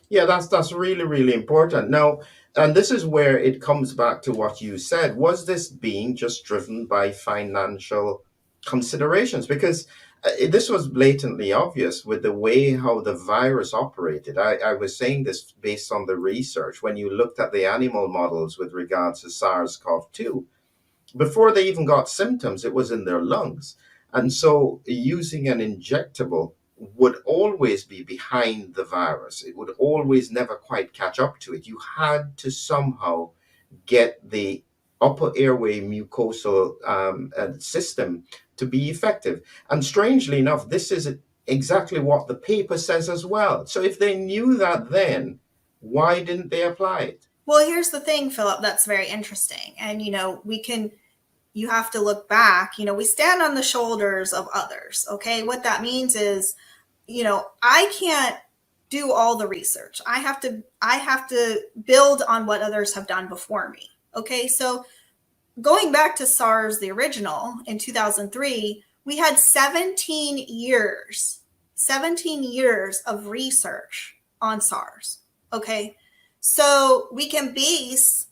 Yeah, that's really, really important. Now, and this is where it comes back to what you said. Was this being just driven by financial considerations? Because this was blatantly obvious with the way how the virus operated. I was saying this based on the research. When you looked at the animal models with regards to SARS-CoV-2, before they even got symptoms, it was in their lungs. And so using an injectable would always be behind the virus. It would always never quite catch up to it. You had to somehow get the upper airway mucosal system to be effective. And strangely enough, this is exactly what the paper says as well. So if they knew that then, why didn't they apply it? Well, here's the thing, Philip, that's very interesting. And, you have to look back. We stand on the shoulders of others. Okay. What that means is, I can't do all the research. I have to build on what others have done before me. Okay. So going back to SARS, the original in 2003, we had 17 years of research on SARS. Okay. So we can base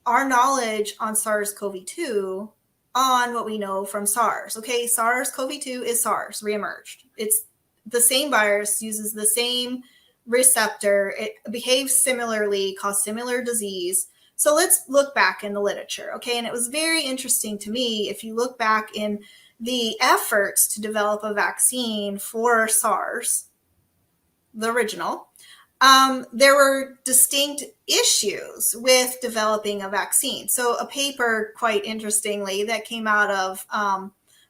our knowledge on SARS-CoV-2 on what we know from SARS. Okay, SARS-CoV-2 is SARS, reemerged. It's the same virus, uses the same receptor, it behaves similarly, causes similar disease. So let's look back in the literature, okay? And it was very interesting to me, if you look back in the efforts to develop a vaccine for SARS, the original, there were distinct issues with developing a vaccine. So a paper, quite interestingly, that came out of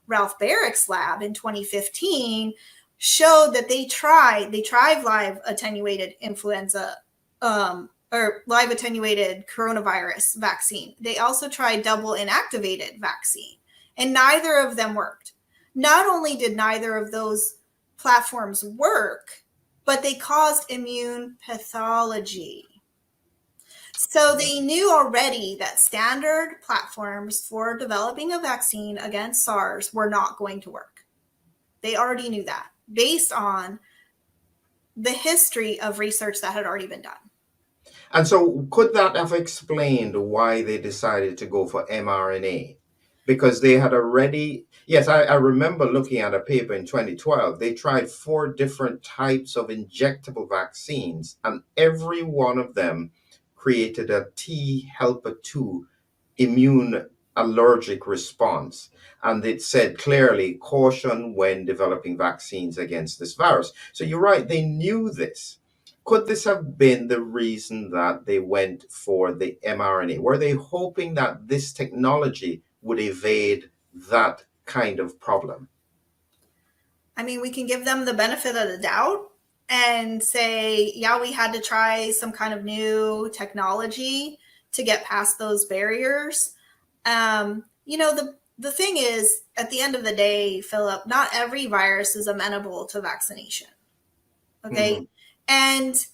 Ralph Barrick's lab in 2015 showed that they tried live attenuated influenza or live attenuated coronavirus vaccine. They also tried double inactivated vaccine, and neither of them worked. Not only did neither of those platforms work, but they caused immune pathology. So they knew already that standard platforms for developing a vaccine against SARS were not going to work. They already knew that based on the history of research that had already been done. And so, could that have explained why they decided to go for mRNA? Because they had already, yes, I remember looking at a paper in 2012. They tried four different types of injectable vaccines, and every one of them created a T helper 2 immune allergic response. And it said clearly caution when developing vaccines against this virus. So you're right, they knew this. Could this have been the reason that they went for the mRNA? Were they hoping that this technology would evade that kind of problem? I mean, we can give them the benefit of the doubt and say, yeah, we had to try some kind of new technology to get past those barriers. The thing is, at the end of the day, Philip, not every virus is amenable to vaccination. Okay. Mhm. And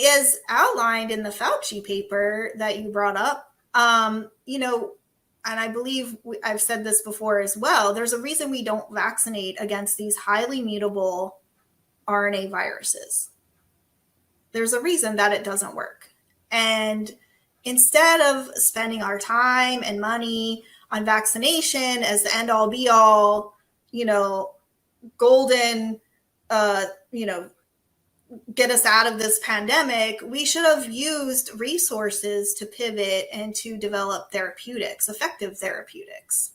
as outlined in the Fauci paper that you brought up, and I believe I've said this before as well, there's a reason we don't vaccinate against these highly mutable RNA viruses. There's a reason that it doesn't work. And instead of spending our time and money on vaccination as the end all be all, golden, uh, you know, get us out of this pandemic, we should have used resources to pivot and to develop therapeutics, effective therapeutics.